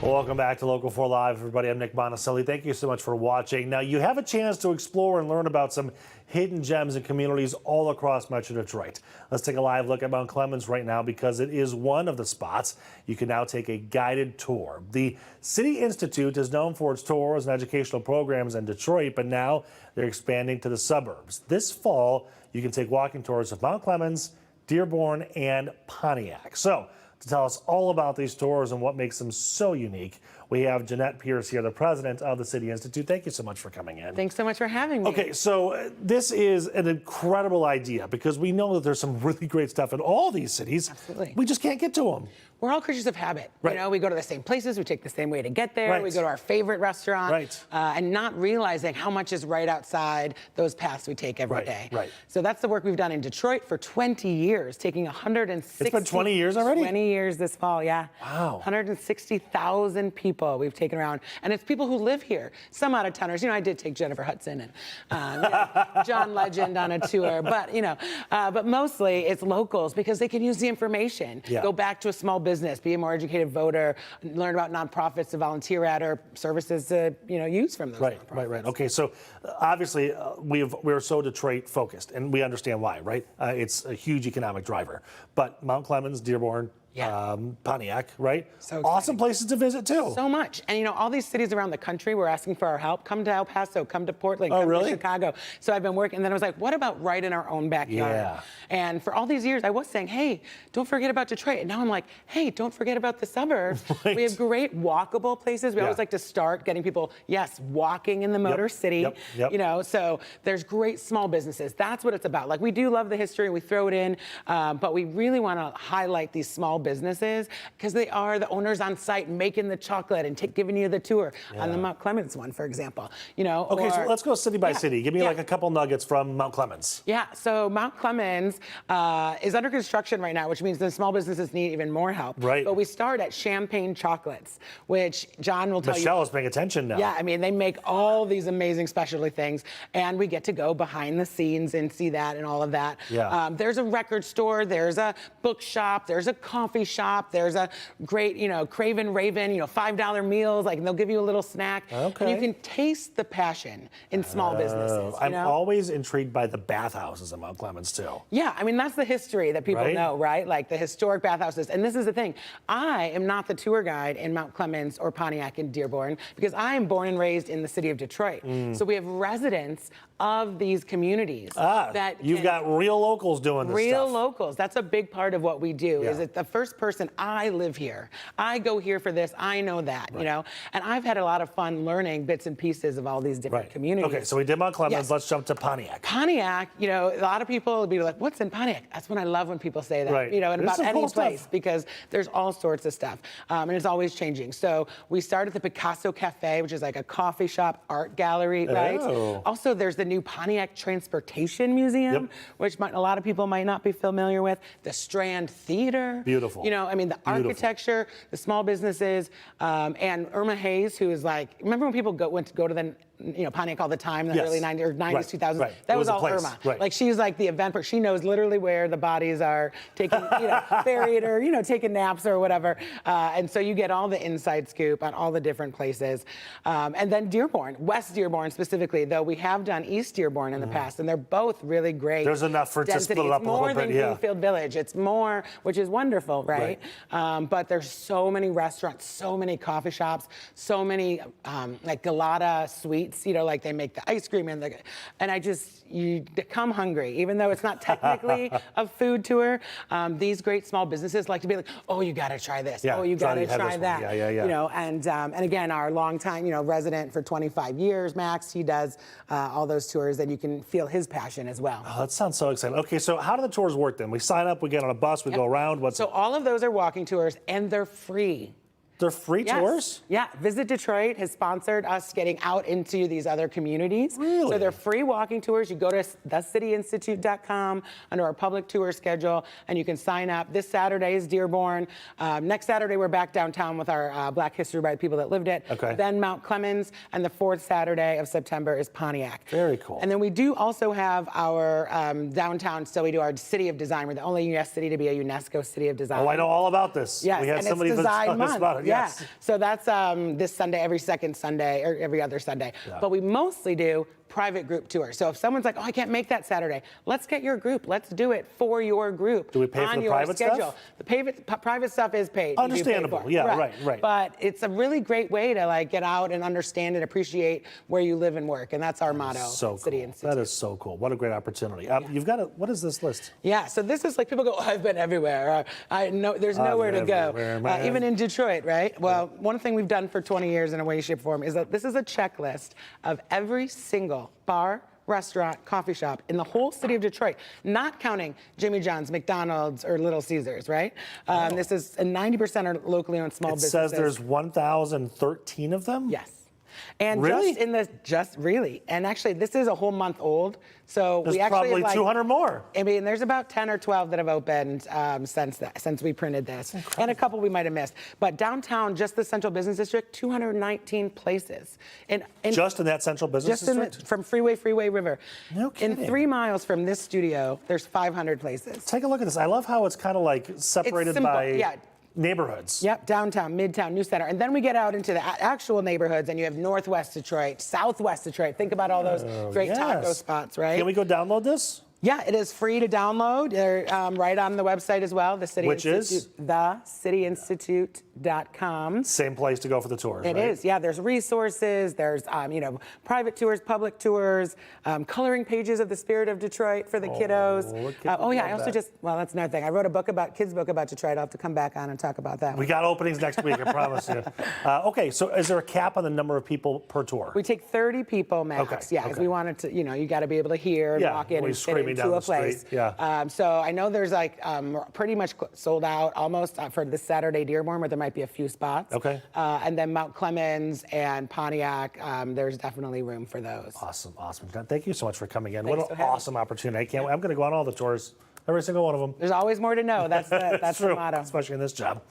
Well, welcome back to Local 4 Live, everybody. I'm Nick Monticelli. Thank you so much for watching. Now, you have a chance to explore and learn about some hidden gems and communities all across Metro Detroit. Let's take a live look at Mount Clemens right now because it is one of the spots you can now take a guided tour. The City Institute is known for its tours and educational programs in Detroit, but now they're expanding to the suburbs. This fall, you can take walking tours of Mount Clemens, Dearborn, and Pontiac. So, to tell us all about these tours and what makes them so unique, we have Jeanette Pierce here, the president of the City Institute. Thank you so much for coming in. Thanks so much for having me. Okay, so this is an incredible idea because we know that there's some really great stuff in all these cities. Absolutely. We just can't get to them. We're all creatures of habit. Right. You know, we go to the same places, we take the same way to get there, Right. we go to our favorite restaurant, Right. And not realizing how much is right outside those paths we take every day. Right. So that's the work we've done in Detroit for 20 years, taking 160. It's been 20 years already? 20 years this fall, yeah. Wow. 160,000 people we've taken around. And it's people who live here, some out of towners. You know, I did take Jennifer Hudson and John Legend on a tour, but, you know, but mostly it's locals because they can use the information. Yeah. Go back to a small business, be a more educated voter, learn about nonprofits to volunteer at or services to, you know, use from those nonprofits. Right. Okay, so obviously we're so Detroit focused, and we understand why, right? It's a huge economic driver. But Mount Clemens, Dearborn, Yeah. Pontiac, right? So awesome exciting. places to visit too. So much. And you know, all these cities around the country were asking for our help. Come to El Paso, come to Portland, come really? to Chicago. So I've been working, and then I was like, what about right in our own backyard? Yeah. And for all these years, I was saying, hey, don't forget about Detroit. And now I'm like, hey, don't forget about the suburbs. Right. We have great walkable places. We always like to start getting people, yes, walking in the Motor City. Yep. You know, so there's great small businesses. That's what it's about. Like, we do love the history, we throw it in, but we really want to highlight these small businesses because they are the owners on site making the chocolate and giving you the tour on the Mount Clemens one, for example. You know. Okay, so let's go city by city. Give me like a couple nuggets from Mount Clemens. Yeah, so Mount Clemens is under construction right now, which means the small businesses need even more help. Right. But we start at Champagne Chocolates, which John will tell you. Michelle is paying attention now. Yeah, I mean, they make all these amazing specialty things, and we get to go behind the scenes and see that and all of that. Yeah. There's a record store, there's a bookshop, there's a coffee shop, there's a great, you know, Craven Raven, you know, $5 meals, like, and they'll give you a little snack. Okay. And you can taste the passion in small businesses. I'm you know? always intrigued by the bathhouses in Mount Clemens too. Yeah, I mean, that's the history that people know, right? Like the historic bathhouses. And this is the thing. I am not the tour guide in Mount Clemens or Pontiac and Dearborn because I am born and raised in the city of Detroit. So we have residents of these communities. That you've got real locals doing this real stuff. locals. That's a big part of what we do. Is it the first person, I live here. I go here for this. I know that, you know? And I've had a lot of fun learning bits and pieces of all these different communities. Okay, so we did Mount Clemens. Yes. Let's jump to Pontiac. Pontiac, you know, a lot of people will be like, what's in Pontiac? That's when I love when people say that, Right. you know, and There's about some any cool place stuff. because there's all sorts of stuff. And it's always changing. So we start at the Picasso Cafe, which is like a coffee shop, art gallery, right? Oh. Also, there's the new Pontiac Transportation Museum, which a lot of people might not be familiar with. The Strand Theater. Beautiful. You know, I mean, the architecture, the small businesses, and Irma Hayes, who is like, remember when people went to go to the, you know, Pontiac all the time in the early 90s or 90s, 2000s? Right. That It was was a all place. Irma. Right. Like, she's like the event, but she knows literally where the bodies are taken, you know, buried or, you know, taking naps or whatever. And so you get all the inside scoop on all the different places. And then Dearborn, West Dearborn specifically, though we have done East Dearborn in the past, and they're both really great. There's enough for it to density. split it up It's a little more bit, than Greenfield Village. It's more, which is wonderful, right? But there's so many restaurants, so many coffee shops, so many like Galata sweets, you know, like they make the ice cream and you come hungry, even though it's not technically a food tour. These great small businesses like to be like, oh, you got to try this. Yeah, Oh, you got to try that. Yeah. You know, and again, our longtime, you know, resident for 25 years, Max, he does all those tours, and you can feel his passion as well. Oh, that sounds so exciting. Okay, so how do the tours work then? We sign up, we get on a bus, we go around. So all of those are walking tours, and they're free. They're free tours? Yeah, Visit Detroit has sponsored us getting out into these other communities. Really? So they're free walking tours. You go to thecityinstitute.com under our public tour schedule, and you can sign up. This Saturday is Dearborn. Next Saturday, we're back downtown with our Black History by the people that lived it. Okay. Then Mount Clemens, and the fourth Saturday of September is Pontiac. Very cool. And then we do also have our downtown, still we do our City of Design. We're the only U.S. city to be a UNESCO City of Design. Oh, I know all about this. Yes, we had and somebody it's tell Design us Month. about it. Yes. Yeah. So that's this Sunday, every second Sunday, or every other Sunday. Yeah. But we mostly do private group tours. So if someone's like, oh, I can't make that Saturday, let's get your group. Let's do it for your group. Do we pay for on the your private schedule. stuff? The private stuff is paid. You do pay Understandable. for it. Yeah, right. But it's a really great way to like get out and understand and appreciate where you live and work. And that's our motto, So City cool. Institute. That is so cool. What a great opportunity. You've got what is this list? Yeah, so this is like people go, oh, I've been everywhere. I know there's nowhere to go. Man. Even in Detroit, right? Well, one thing we've done for 20 years in a way, shape, or form is that this is a checklist of every single bar, restaurant, coffee shop in the whole city of Detroit, not counting Jimmy John's, McDonald's, or Little Caesars, right? This is, and 90% are locally owned small businesses. It says there's 1,013 of them? Yes. And Really? really. And actually, this is a whole month old. So There's we actually probably have 200 more. I mean, there's about 10 or 12 that have opened since we printed this. And a couple we might have missed. But downtown, just the Central Business District, 219 places. And Just in that Central Business District? from Freeway River. No kidding. In 3 miles from this studio, there's 500 places. Take a look at this. I love how it's kind of like separated simple, by yeah. neighborhoods. Yep, downtown, midtown, New Center. And then we get out into the actual neighborhoods, and you have Northwest Detroit, Southwest Detroit. Think about all those great taco spots, right? Can we go download this? Yeah, it is free to download. They're right on the website as well, the City Which Institute, is? thecityinstitute.com. Same place to go for the tours, It right? is, yeah. There's resources. There's private tours, public tours, coloring pages of the spirit of Detroit for the kiddos. I also that's another thing. I wrote a kids book about Detroit. I'll have to come back on and talk about that. We got openings next week, I promise you. Okay, so is there a cap on the number of people per tour? We take 30 people max. Okay, Yeah, because we wanted to, you got to be able to hear and Yeah, walk in when and you're fit screaming into down a the street, place. yeah. So I know there's pretty much sold out almost for this Saturday Dearborn, where there might be a few spots. Okay. And then Mount Clemens and Pontiac, there's definitely room for those. Awesome. Thank you so much for coming in. Thanks What for an having me. awesome opportunity. I'm going to go on all the tours, every single one of them. There's always more to know. That's the True, motto. especially in this job.